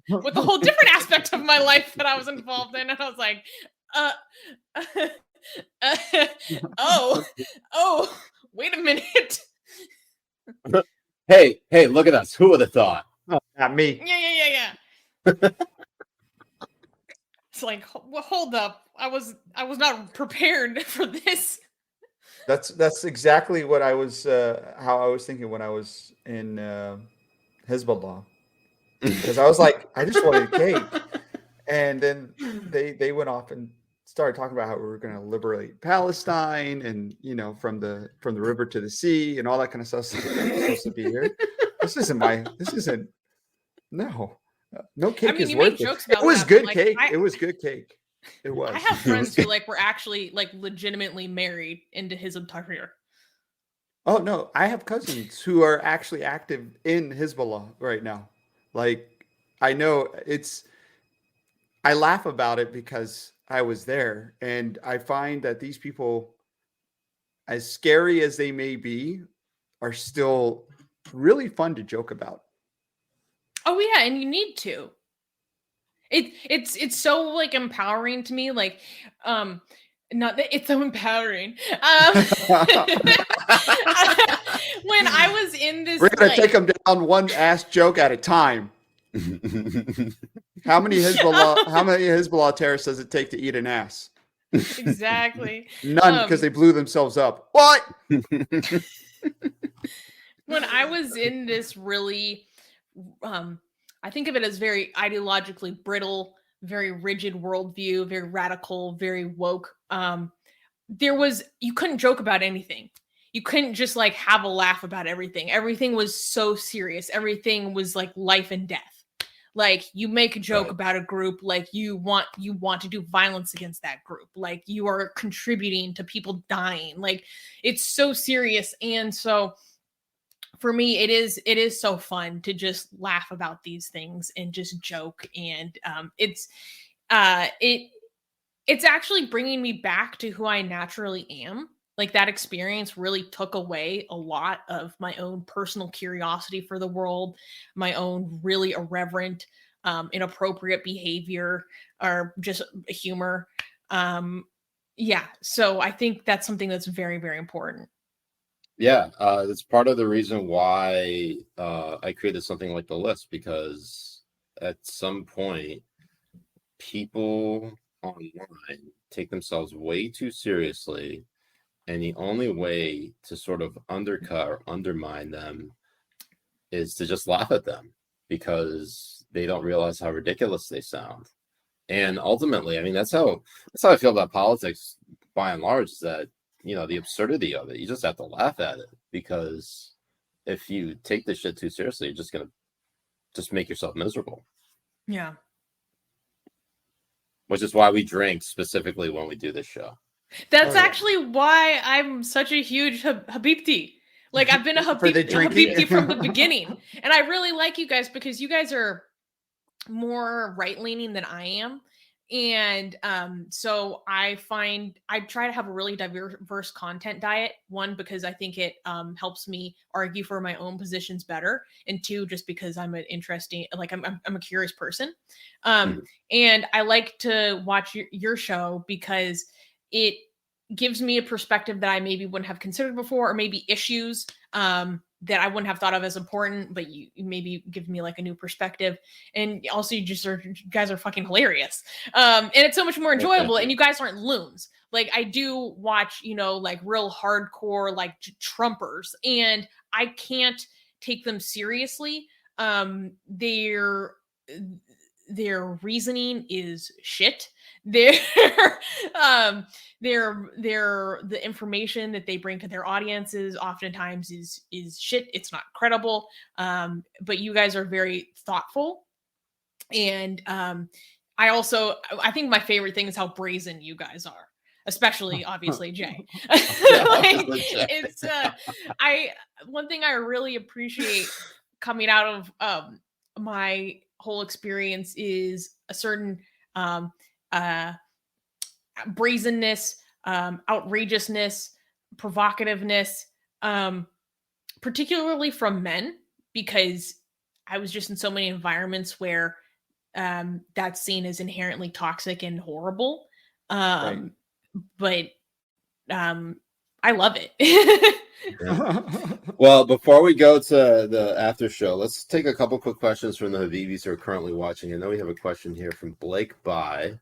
with a whole different aspect of my life that I was involved in. And I was like, oh, wait a minute. Hey, look at us. Who would have thought? Oh, not me. Yeah. It's well, hold up. I was not prepared for this. That's exactly what I was how I was thinking when I was in Hezbollah. Because I was like, I just wanted cake. And then they went off and started talking about how we were going to liberate Palestine, and from the river to the sea and all that kind of stuff. So I'm supposed to be here. No cake is worth it. It was good cake. It was good cake. It was. I have friends who were actually legitimately married into Hizb Tahrir. Oh no, I have cousins who are actually active in Hezbollah right now. I know I laugh about it because I was there, and I find that these people, as scary as they may be, are still really fun to joke about. Oh yeah, and you need to. It's so empowering to me. Not that it's so empowering. When I was in this, We're gonna take them down one ass joke at a time. How many Hezbollah terrorists does it take to eat an ass? Exactly. None, because they blew themselves up. What? When I was in this really, I think of it as very ideologically brittle, very rigid worldview, very radical, very woke. You couldn't joke about anything. You couldn't just like have a laugh about everything. Everything was so serious. Everything was like life and death. Like you make a joke about a group, like you want to do violence against that group. Like you are contributing to people dying. Like it's so serious. And so for me, it is so fun to just laugh about these things and just joke. And it's actually bringing me back to who I naturally am. Like that experience really took away a lot of my own personal curiosity for the world, my own really irreverent, inappropriate behavior, or just humor. Yeah. So I think that's something that's very, very important. Yeah, it's part of the reason why I created something like the list, because at some point, people online take themselves way too seriously, and the only way to sort of undercut or undermine them is to just laugh at them, because they don't realize how ridiculous they sound. And ultimately, I mean, that's how I feel about politics by and large, is that, you know, the absurdity of it, you just have to laugh at it, because if you take this shit too seriously, you're just going to just make yourself miserable. Yeah. Which is why we drink specifically when we do this show. That's actually why I'm such a huge Habibti. Like I've been a Habibti from the beginning. And I really like you guys because you guys are more right-leaning than I am. And so I try to have a really diverse content diet. One, because I think it helps me argue for my own positions better. And two, just because I'm an interesting, like I'm a curious person. And I like to watch your show because it gives me a perspective that I maybe wouldn't have considered before, or maybe issues that I wouldn't have thought of as important, but you maybe give me like a new perspective. And also you guys are fucking hilarious. And it's so much more enjoyable, and you guys aren't loons. Like I do watch, you know, like real hardcore, like Trumpers, and I can't take them seriously. Their reasoning is shit. The information that they bring to their audiences oftentimes is shit. It's not credible. But you guys are very thoughtful. And I think my favorite thing is how brazen you guys are. Especially obviously Jay. One thing I really appreciate coming out of my whole experience is a certain brazenness, outrageousness, provocativeness, particularly from men, because I was just in so many environments where that's seen as inherently toxic and horrible. But I love it. Well, before we go to the after show, let's take a couple quick questions from the Habibis who are currently watching. I know we have a question here from Blake By,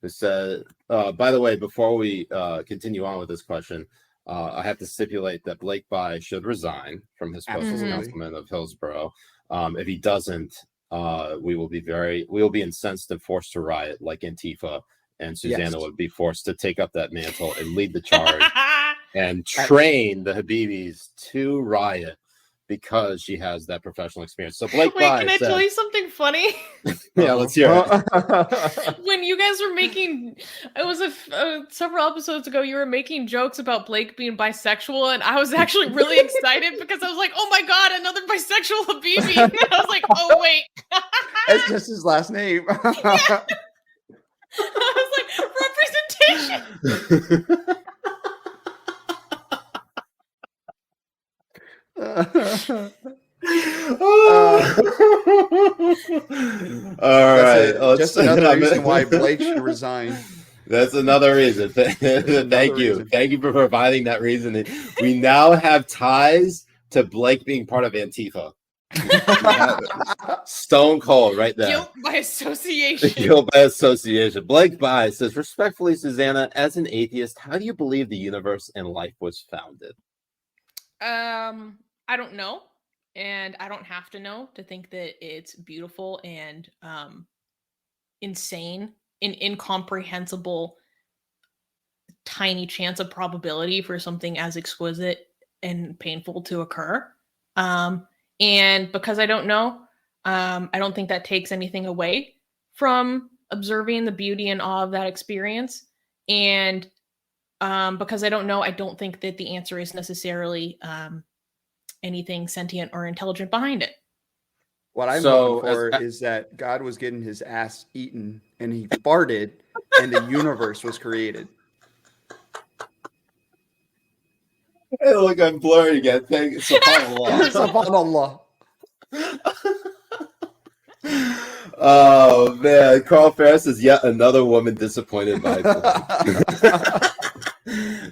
who said, by the way, before we continue on with this question, I have to stipulate that Blake By should resign from his post as councilman of Hillsborough. If he doesn't, we will be incensed and forced to riot like Antifa, and Susanna would be forced to take up that mantle and lead the charge and train the Habibis to riot, because she has that professional experience. So Blake, can I tell you something funny? Yeah, let's hear it. When you guys were making, it was several episodes ago, you were making jokes about Blake being bisexual, and I was actually really excited because I was like, oh my God, another bisexual Habibi. And I was like, oh wait. It's just his last name. Yeah. I was like, representation. All right. Just another reason why Blake should resign. That's another reason. Thank you. reason. Thank you for providing that reason. We now have ties to Blake being part of Antifa. Stone cold right there. Guilt by association. Guilt by association. Blake By says, respectfully, Susanna, as an atheist, how do you believe the universe and life was founded? I don't know. And I don't have to know to think that it's beautiful and insane, an incomprehensible, tiny chance of probability for something as exquisite and painful to occur. And because I don't know, I don't think that takes anything away from observing the beauty and awe of that experience. And because I don't know, I don't think that the answer is necessarily anything sentient or intelligent behind it. What I'm hoping for is that God was getting his ass eaten and he farted and the universe was created. Hey, look, I'm blurry again. SubhanAllah. Oh man, Carl Ferris is yet another woman disappointed by Blake.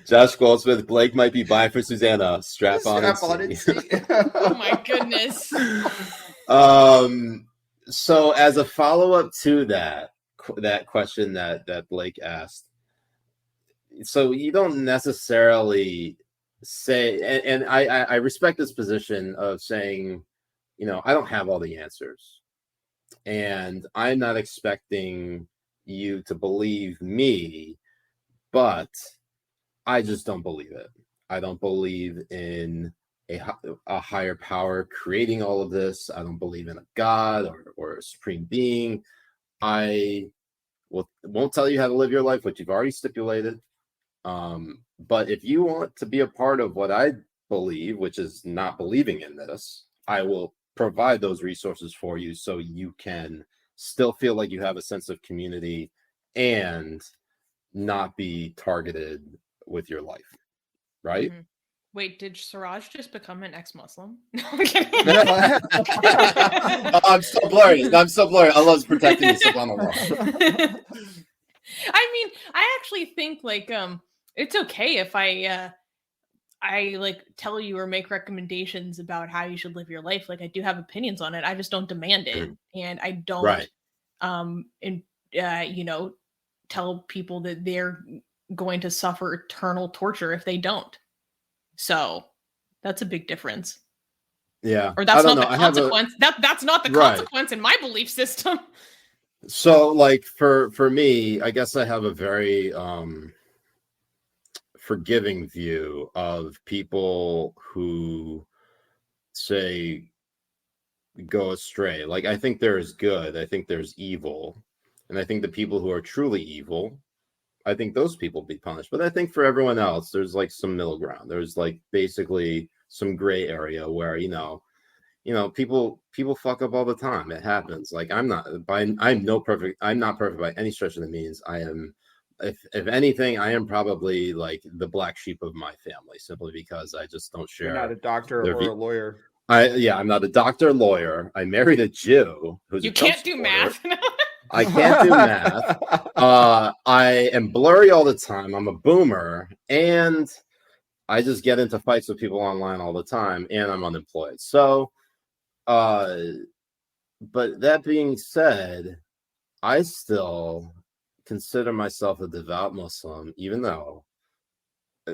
Josh Goldsmith, Blake might be buying for Susanna. Strap on and see. Oh my goodness. So as a follow-up to that question that Blake asked, so you don't necessarily say, and I respect this position of saying, you know, I don't have all the answers, and I'm not expecting you to believe me, but I just don't believe it. I don't believe in a higher power creating all of this. I don't believe in a God or a supreme being. I won't tell you how to live your life, which you've already stipulated. But if you want to be a part of what I believe, which is not believing in this, I will provide those resources for you so you can still feel like you have a sense of community and not be targeted with your life. Right? Mm-hmm. Wait, did Siraj just become an ex-Muslim? No, I'm kidding. I'm so blurry. Allah's protecting me. SubhanAllah. I mean, I actually think like it's okay if I like tell you or make recommendations about how you should live your life. Like I do have opinions on it. I just don't demand it, and I don't you know, tell people that they're going to suffer eternal torture if they don't. So that's a big difference. Yeah. Or that's not the consequence. That's not the consequence in my belief system. So like for me, I guess I have a very forgiving view of people who say go astray. Like I think there is good, I think there's evil, and I think the people who are truly evil, I think those people be punished. But I think for everyone else, there's like some middle ground. There's like basically some gray area where, you know, people fuck up all the time. It happens. Like I'm not perfect by any stretch of the means. I am, if anything, I am probably like the black sheep of my family, simply because I just don't share. You're not a doctor or a lawyer. I'm not a doctor or lawyer. I married a Jew who's you can't do math. I can't do math. I am blurry all the time. I'm a boomer, and I just get into fights with people online all the time, and I'm unemployed. So, but that being said, I still consider myself a devout Muslim, even though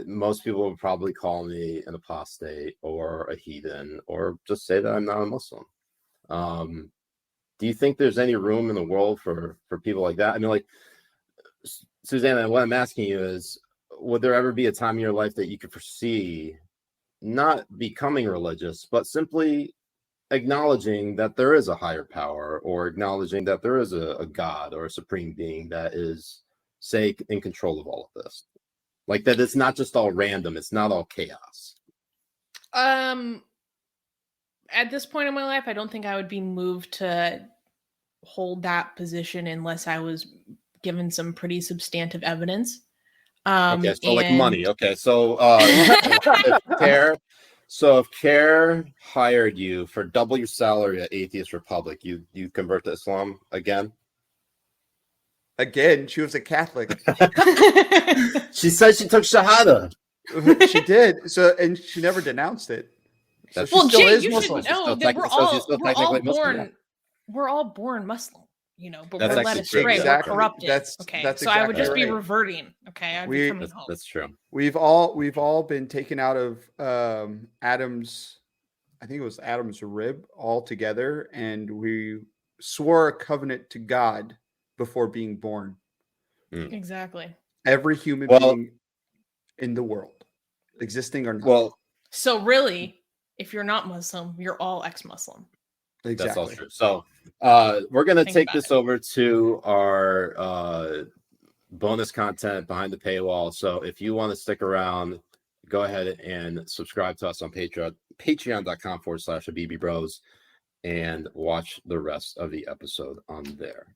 most people would probably call me an apostate or a heathen, or just say that I'm not a Muslim. Do you think there's any room in the world for people like that? I mean, like, Susanna, what I'm asking you is, would there ever be a time in your life that you could foresee not becoming religious, but simply acknowledging that there is a higher power, or acknowledging that there is a God or a supreme being that is, say, in control of all of this? Like that it's not just all random, it's not all chaos. At this point in my life, I don't think I would be moved to hold that position unless I was given some pretty substantive evidence. Okay, so like money. Okay, so if CARE hired you for double your salary at Atheist Republic, you convert to Islam again? Again, she was a Catholic. She said she took Shahada. She did. So, and she never denounced it. So That's- she Well, still Jay, is you Muslim. should know Still that she's still technically Muslim, yeah. we're all born Muslim, you know, but That's we're led actually astray. true. Exactly. We're corrupted. That's so I would just exactly be right. reverting. Okay, I'd be coming home. That's true. We've all been taken out of Adam's, I think it was Adam's rib altogether, and we swore a covenant to God before being born. Exactly. Every human Well- being in the world, existing or not. Well, So really, if you're not Muslim, you're all ex-Muslim. exactly. that's all true. So we're gonna Think take about this it. over to our bonus content behind the paywall. So if you want to stick around, go ahead and subscribe to us on Patreon, patreon.com/Habibi Bros, and watch the rest of the episode on there.